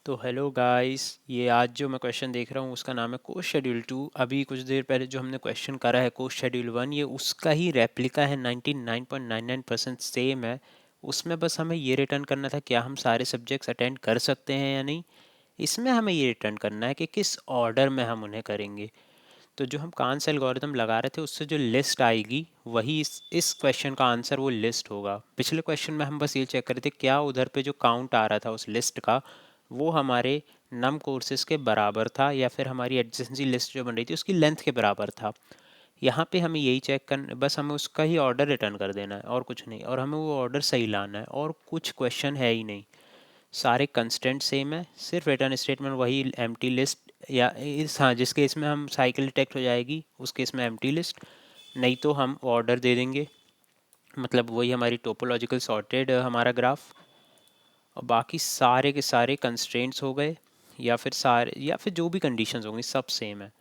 तो hello guys, ये आज जो मैं क्वेश्चन देख रहा हूँ उसका नाम है कोस्ट शेड्यूल 2। अभी कुछ देर पहले जो हमने क्वेश्चन करा है कोस्ट शेड्यूल 1, ये उसका ही रेप्लिका है। 99.99% सेम है। उसमें बस हमें ये रिटर्न करना था क्या हम सारे सब्जेक्ट्स अटेंड कर सकते हैं या नहीं। इसमें हमें ये रिटर्न करना है कि किस ऑर्डर में हम उन्हें करेंगे। तो जो हम कांस एल्गोरिथम लगा रहे थे उससे जो लिस्ट आएगी वही इस क्वेश्चन का आंसर वो लिस्ट होगा। पिछले क्वेश्चन में हम बस ये चेक कर रहे थे क्या उधर पे जो काउंट आ रहा था उस लिस्ट का वो हमारे नम कोर्सेज के बराबर था या फिर हमारी एडजेंसी लिस्ट जो बन रही थी उसकी लेंथ के बराबर था। यहाँ पे हमें यही चेक कर, बस हमें उसका ही ऑर्डर रिटर्न कर देना है और कुछ नहीं, और हमें वो ऑर्डर सही लाना है और कुछ क्वेश्चन है ही नहीं। सारे कंस्टेंट सेम है, सिर्फ रिटर्न स्टेटमेंट वही एम्प्टी लिस्ट या इस, हाँ, जिस केस में हम साइकिल डिटेक्ट हो जाएगी उस केस में एम्प्टी लिस्ट, नहीं तो हम ऑर्डर दे देंगे। मतलब वही हमारी टोपोलॉजिकल सॉर्टेड हमारा ग्राफ। और बाकी सारे के सारे कंस्ट्रेंट्स हो गए या फिर जो भी कंडीशंस होंगी सब सेम है।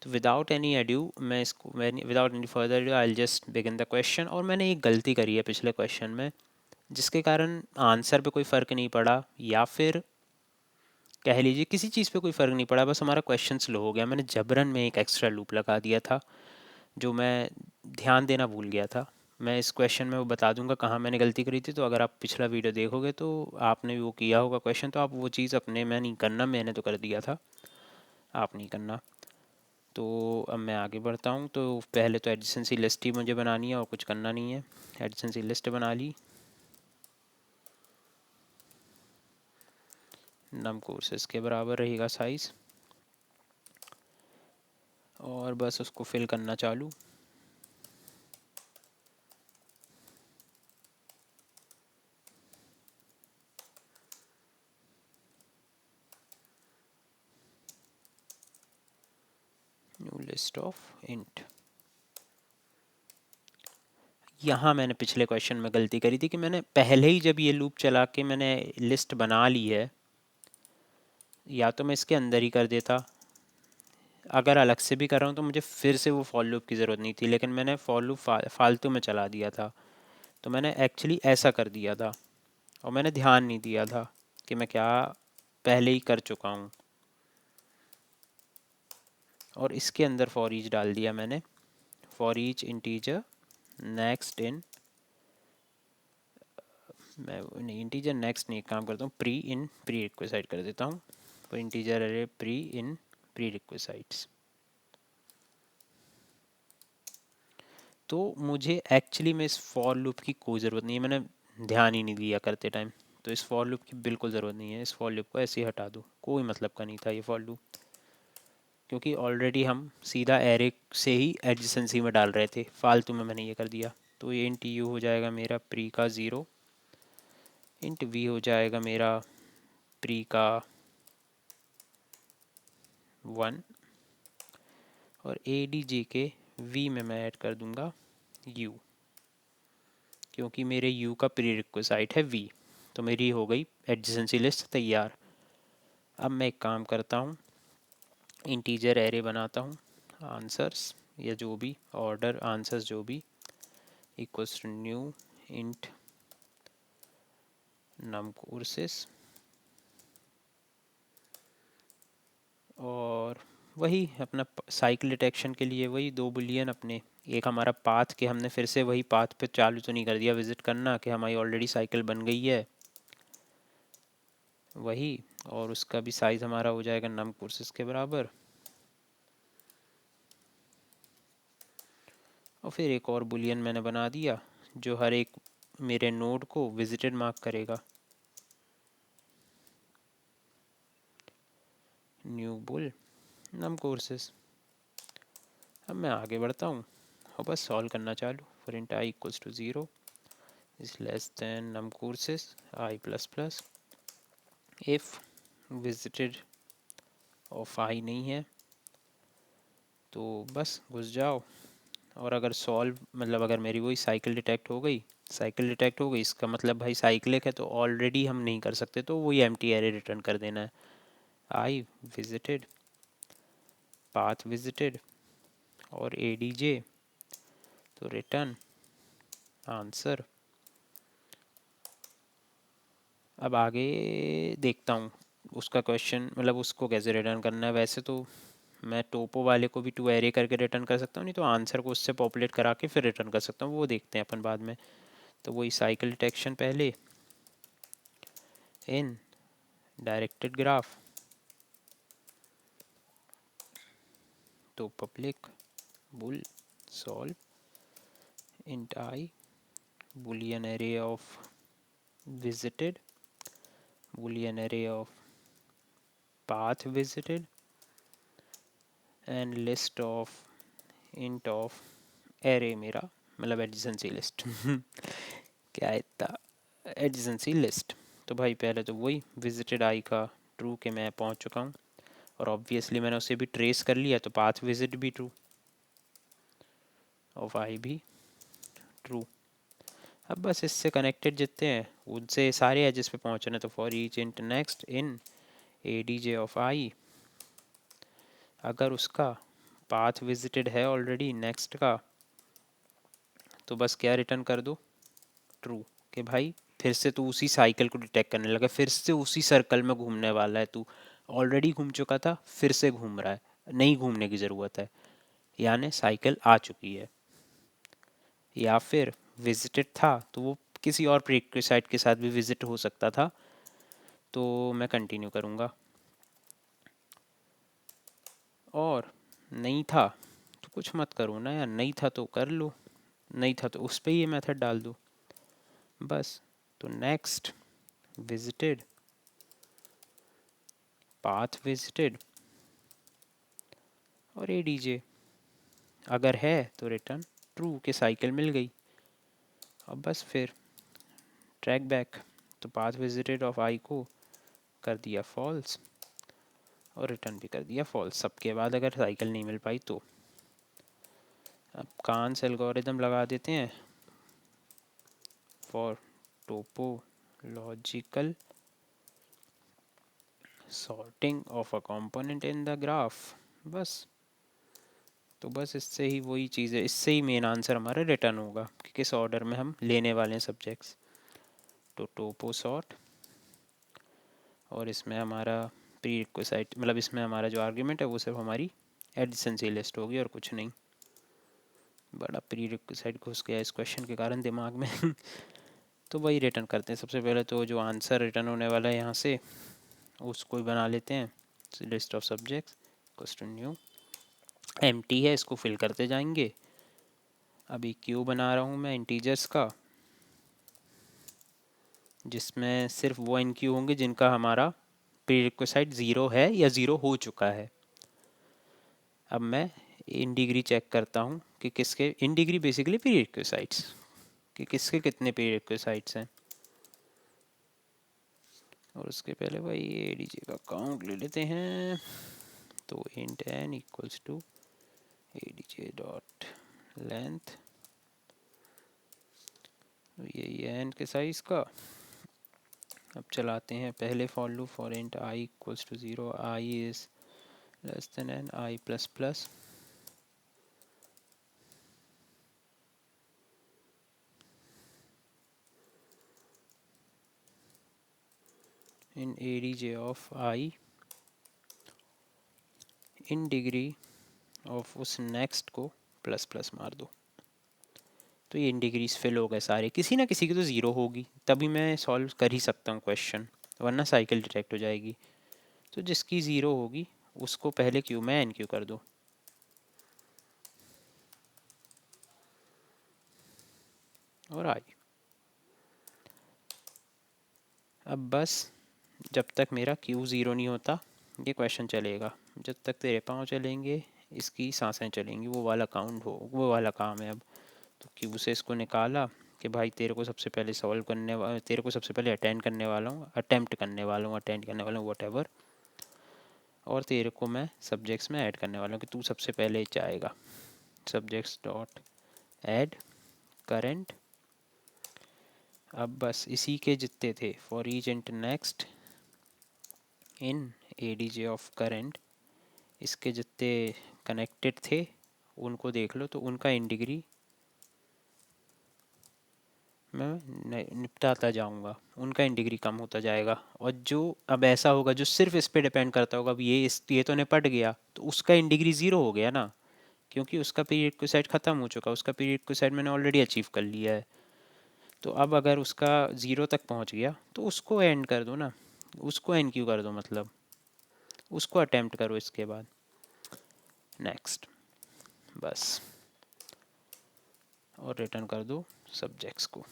तो विदाउट एनी एड्यू मैं इसको without any further edu I just begin the question. और मैंने एक गलती करी है पिछले क्वेश्चन में जिसके कारण आंसर पे कोई फ़र्क नहीं पड़ा, या फिर कह लीजिए किसी चीज़ पे कोई फ़र्क नहीं पड़ा, बस हमारा क्वेश्चन स्लो हो गया। मैंने जबरन में एक एक्स्ट्रा लूप लगा दिया था जो मैं ध्यान देना भूल गया था। मैं इस क्वेश्चन में वो बता दूंगा कहाँ मैंने गलती करी थी, तो अगर आप पिछला वीडियो देखोगे तो आपने भी वो किया होगा क्वेश्चन, तो आप वो चीज़ अपने में नहीं करना, मैंने तो कर दिया था, आप नहीं करना। तो अब मैं आगे बढ़ता हूँ। तो पहले तो एडजेंसी लिस्ट ही मुझे बनानी है और कुछ करना नहीं है। एडजेंसी लिस्ट बना ली, नम कोर्सेज के बराबर रहेगा साइज़, और बस उसको फिल करना चालू। New list of int. यहाँ मैंने पिछले क्वेश्चन में गलती करी थी कि मैंने पहले ही जब ये लूप चला के मैंने लिस्ट बना ली है, या तो मैं इसके अंदर ही कर देता, अगर अलग से भी कर रहा हूँ तो मुझे फिर से वो फॉर लूप की ज़रूरत नहीं थी, लेकिन मैंने फॉर लूप फालतू में चला दिया था। तो मैंने एक्चुअली ऐसा कर दिया था और मैंने ध्यान नहीं दिया था कि मैं क्या पहले ही कर चुका हूँ। और इसके अंदर फॉर ईच डाल दिया मैंने, for each integer next in, मैं नहीं इंटीजर नेक्स्ट नहीं, एक काम करता हूँ प्री इन प्री रिक्वेसाइट कर देता हूँ। तो इंटीजर अरे प्री इन प्री रिक्वेसाइट्स। तो मुझे एक्चुअली में इस फॉर लूप की कोई ज़रूरत नहीं है, मैंने ध्यान ही नहीं दिया करते टाइम। तो इस फॉर लूप की बिल्कुल ज़रूरत नहीं है, इस फॉर लूप को ऐसे ही हटा दूँ, कोई मतलब का नहीं था ये फॉर लूप, क्योंकि ऑलरेडी हम सीधा एरे से ही एडजेसेंसी में डाल रहे थे, फालतू में मैंने ये कर दिया। तो ये इंट यू हो जाएगा मेरा प्री का 0, इंट वी हो जाएगा मेरा प्री का 1, और ए डी जे के वी में मैं ऐड कर दूंगा यू, क्योंकि मेरे यू का प्री रिक्वेसाइट है वी। तो मेरी हो गई एडजेसेंसी लिस्ट तैयार। अब मैं एक काम करता हूँ, इंटीजर एरे बनाता हूँ, आंसर्स या जो भी ऑर्डर आंसर्स जो भी equals to new int num courses, और वही अपना साइकिल डिटेक्शन के लिए वही दो बुलियन अपने, एक हमारा पाथ के हमने फिर से वही पाथ पे चालू तो नहीं कर दिया विजिट करना कि हमारी ऑलरेडी साइकिल बन गई है वही, और उसका भी साइज़ हमारा हो जाएगा नम कोर्सेज के बराबर। और फिर एक और बुलियन मैंने बना दिया जो हर एक मेरे नोड को विजिटेड मार्क करेगा, न्यू बुल नम कोर्सेज। अब मैं आगे बढ़ता हूँ और बस सॉल्व करना चालू। For int I equals to 0 is less than num courses i plus plus, if visited of i नहीं है तो बस घुस जाओ। और अगर सॉल्व मतलब अगर मेरी वही साइकिल डिटेक्ट हो गई, साइकिल डिटेक्ट हो गई इसका मतलब भाई साइक्लिक है, तो ऑलरेडी हम नहीं कर सकते, तो वही एम्प्टी एरे रिटर्न कर देना है। आई विजिटेड, पाथ विजिटेड और ए डी जे, तो रिटर्न आंसर। अब आगे देखता हूँ, उसका क्वेश्चन मतलब उसको कैसे रिटर्न करना है। वैसे तो मैं टोपो वाले को भी टू एरे करके रिटर्न कर सकता हूँ, नहीं तो आंसर को उससे पॉपुलेट करा के फिर रिटर्न कर सकता हूँ, वो देखते हैं अपन बाद में। तो वही साइकिल डिटेक्शन पहले इन डायरेक्टेड ग्राफ, तो public bull solve int I boolean array of visited, boolean array of path visited and list of int of array मेरा मतलब एडजेंसी लिस्ट क्या है इतना, एडजेंसी लिस्ट। तो भाई पहले तो वही विजिटेड आई का ट्रू के मैं पहुंच चुका हूँ, और ऑब्वियसली मैंने उसे भी ट्रेस कर लिया, तो पाथ विजिट भी ट्रू ऑफ आई भी ट्रू। अब बस इससे कनेक्टेड जितने हैं उनसे सारे एजेस पे पहुंचना, तो for each int next in A D J of i, अगर उसका पाथ विजिटेड है ऑलरेडी नेक्स्ट का, तो बस क्या रिटर्न कर दो, ट्रू। कि भाई फिर से तू उसी साइकिल को डिटेक्ट करने लगा, फिर से उसी सर्कल में घूमने वाला है तू, ऑलरेडी घूम चुका था फिर से घूम रहा है, नहीं घूमने की ज़रूरत है, यानी साइकिल आ चुकी है। या फिर विजिटेड था तो वो किसी और प्रीरिक्विसाइट के साथ भी विजिट हो सकता था, तो मैं कंटिन्यू करूँगा। और नहीं था तो कुछ मत करो ना यार, नहीं था तो कर लो, नहीं था तो उस पर ये मेथड डाल दो बस। तो नेक्स्ट विजिटेड पाथ विजिटेड और ए डी जे, अगर है तो रिटर्न ट्रू के साइकिल मिल गई। अब बस फिर ट्रैक बैक, तो पाथ विजिटेड ऑफ आई को कर दिया फॉल्स और रिटर्न भी कर दिया फॉल्स, सबके बाद अगर साइकिल नहीं मिल पाई तो। अब कांस एल्गोरिदम लगा देते हैं for topological sorting of a component in the graph. बस तो बस इससे ही वही चीज़ है, इससे ही मेन आंसर हमारा रिटर्न होगा कि किस ऑर्डर में हम लेने वाले हैं सब्जेक्ट्स। तो टोपो सॉर्ट, और इसमें हमारा प्री रिक्विसाइट मतलब इसमें हमारा जो आर्ग्यूमेंट है वो सिर्फ हमारी एडिशनसी लिस्ट होगी और कुछ नहीं। बड़ा प्री रिक्विसाइट घुस गया इस क्वेश्चन के कारण दिमाग में तो वही रिटर्न करते हैं सबसे पहले, तो जो आंसर रिटर्न होने वाला है यहाँ से उसको ही बना लेते हैं। List of subjects question new empty है, इसको फिल करते जाएंगे। अभी क्यू बना रहा हूँ मैं इंटीजर्स का, जिसमें सिर्फ वो एन क्यू होंगे जिनका हमारा प्री रिक्विसाइट ज़ीरो है या ज़ीरो हो चुका है। अब मैं इन डिग्री चेक करता हूँ कि किसके इन डिग्री बेसिकली प्री रिक्विसाइट्स कि किसके कितने प्री रिक्विसाइट्स हैं, और उसके पहले भाई ए डी जे का काउंट ले लेते हैं। तो int N equals to A D J dot length, यही है एन के साइज़ का। अब चलाते हैं पहले for loop for int I equals to zero, I is less than N I plus plus in A D J of I in degree of उस next को प्लस प्लस मार दो। तो ये इन डिग्रीज फिल हो गए सारे, किसी ना किसी की तो ज़ीरो होगी तभी मैं सॉल्व कर ही सकता हूँ क्वेश्चन, वरना साइकिल डिटेक्ट हो जाएगी। तो जिसकी ज़ीरो होगी उसको पहले क्यू में एन क्यू कर दो। और आई अब बस जब तक मेरा क्यू ज़ीरो नहीं होता ये क्वेश्चन चलेगा, जब तक तेरे पाँव चलेंगे इसकी सांसें चलेंगी, वो वाला काउंट हो वो वाला काम है अब। तो क्यू से इसको निकाला कि भाई तेरे को सबसे पहले सॉल्व करने वाला, तेरे को सबसे पहले अटेंड करने वाला हूँ, अटेम्प्ट करने वाला हूँ, अटेंड करने वाला हूँ वट एवर, और तेरे को मैं सब्जेक्ट्स में ऐड करने वाला हूँ कि तू सबसे पहले जाएगा। सब्जेक्ट्स डॉट ऐड करेंट, अब बस इसी के जितने थे for each int next in A D J of current, इसके जितने कनेक्टेड थे उनको देख लो, तो उनका इन डिग्री मैं निपटाता जाऊंगा, उनका इंटीग्री कम होता जाएगा। और जो अब ऐसा होगा जो सिर्फ इस पे डिपेंड करता होगा, अब ये तो निपट गया तो उसका इंटीग्री ज़ीरो हो गया ना, क्योंकि उसका पीरियड को सेट ख़त्म हो चुका, उसका पीरियड को सेट मैंने ऑलरेडी अचीव कर लिया है। तो अब अगर उसका ज़ीरो तक पहुंच गया तो उसको एंड कर दो ना, उसको एन क्यू कर दो, मतलब उसको अटेम्प्ट करो इसके बाद। नेक्स्ट, बस, और रिटर्न कर दो सब्जेक्ट्स को।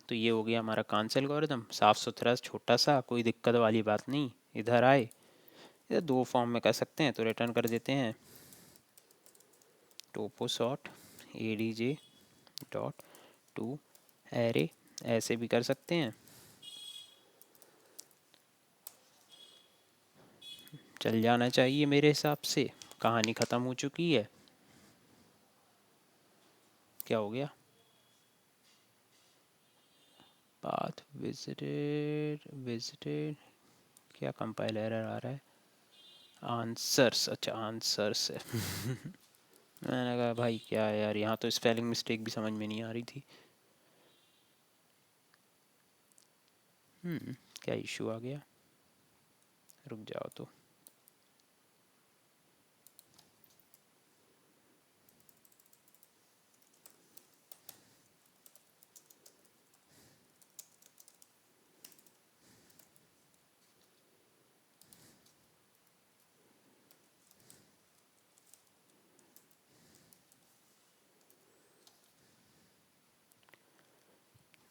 तो ये हो गया हमारा कांस एल्गोरिथम, साफ सुथरा, छोटा सा, कोई दिक्कत वाली बात नहीं। इधर आए, इधर दो फॉर्म में कर सकते हैं, तो रिटर्न कर देते हैं topo sort A D J dot to array, ऐसे भी कर सकते हैं, चल जाना चाहिए मेरे हिसाब से। कहानी ख़त्म हो चुकी है। क्या हो गया? पाथ विजिटेड, विजिटेड, क्या कंपाइल एरर आ रहा है? आंसर्स, अच्छा आंसर्स है। मैंने कहा भाई क्या है यार, यहाँ तो स्पेलिंग मिस्टेक भी समझ में नहीं आ रही थी। क्या इशू आ गया? रुक जाओ तो।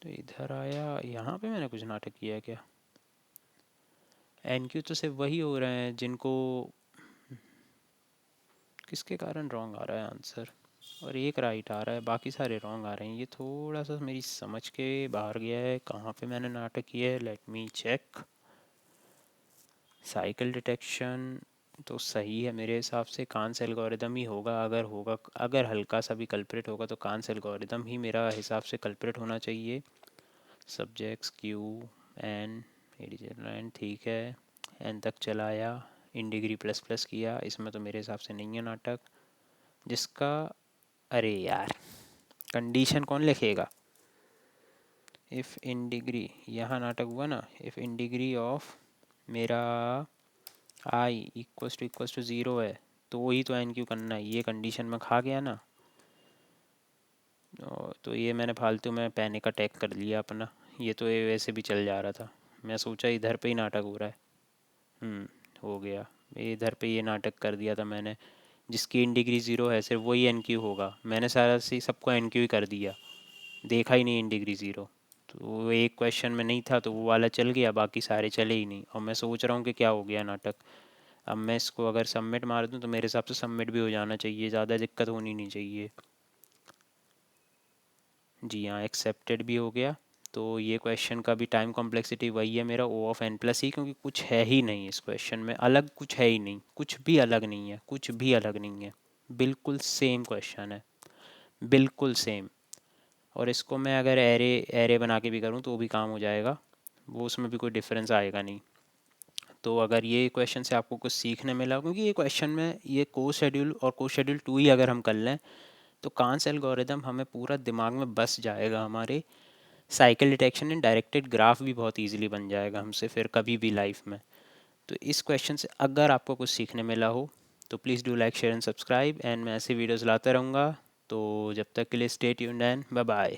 तो इधर आया, यहाँ पे मैंने कुछ नाटक किया है क्या? एन क्यू तो सिर्फ वही हो रहे हैं जिनको, किसके कारण रॉन्ग आ रहा है आंसर, और एक राइट आ रहा है, बाकी सारे रॉन्ग आ रहे हैं। ये थोड़ा सा मेरी समझ के बाहर गया है, कहाँ पे मैंने नाटक किया है, let me check. Cycle detection तो सही है मेरे हिसाब से, कांस एल्गोरिदम ही होगा, अगर होगा, अगर हल्का सा भी कल्प्रिट होगा तो कांस एल्गोरिदम ही मेरा हिसाब से कल्प्रिट होना चाहिए। सब्जेक्ट्स क्यू एन, एन ठीक है, एन तक चलाया, इन डिग्री प्लस प्लस किया, इसमें तो मेरे हिसाब से नहीं है नाटक जिसका। अरे यार, कंडीशन कौन लिखेगा? इफ़ इन डिग्री, यहाँ नाटक हुआ ना, इफ़ इन डिग्री ऑफ मेरा आई इक्वल्स टू ज़ीरो है, तो वही तो एन क्यू करना है, ये कंडीशन में खा गया ना। तो ये मैंने फालतू में पैनिक अटैक कर लिया अपना, ये तो ये वैसे भी चल जा रहा था, मैं सोचा इधर पे ही नाटक हो रहा है। हो गया, इधर पे ये नाटक कर दिया था मैंने, जिसकी इन डिग्री ज़ीरो है सिर्फ वही एन क्यू होगा, मैंने सारा से सबको एन क्यू ही कर दिया, देखा ही नहीं इन डिग्री ज़ीरो। तो वो एक क्वेश्चन में नहीं था तो वो वाला चल गया, बाकी सारे चले ही नहीं, और मैं सोच रहा हूँ कि क्या हो गया नाटक। अब मैं इसको अगर सबमिट मार दूँ तो मेरे हिसाब से सबमिट भी हो जाना चाहिए, ज़्यादा दिक्कत होनी नहीं चाहिए। जी हाँ, एक्सेप्टेड भी हो गया। तो ये क्वेश्चन का भी टाइम कॉम्प्लेक्सिटी वही है मेरा, ओ ऑफ एन प्लस ही, क्योंकि कुछ है ही नहीं इस क्वेश्चन में, अलग कुछ है ही नहीं, कुछ भी अलग नहीं है, कुछ भी अलग नहीं है, बिल्कुल सेम क्वेश्चन है, बिल्कुल सेम। और इसको मैं अगर एरे एरे बना के भी करूँ तो भी काम हो जाएगा, वो उसमें भी कोई डिफरेंस आएगा नहीं। तो अगर ये क्वेश्चन से आपको कुछ सीखने मिला, क्योंकि ये क्वेश्चन में ये को शेड्यूल और को शेड्यूल टू ही अगर हम कर लें तो कांस एल्गोरिदम हमें पूरा दिमाग में बस जाएगा हमारे। Cycle detection and directed graph भी बहुत इजीली बन जाएगा हमसे फिर कभी भी लाइफ में। तो इस क्वेश्चन से अगर आपको कुछ सीखने मिला हो तो please do like share and subscribe, and मैं ऐसे वीडियोज़ लाता रहूँगा। तो जब तक के लिए stay tuned and bye bye.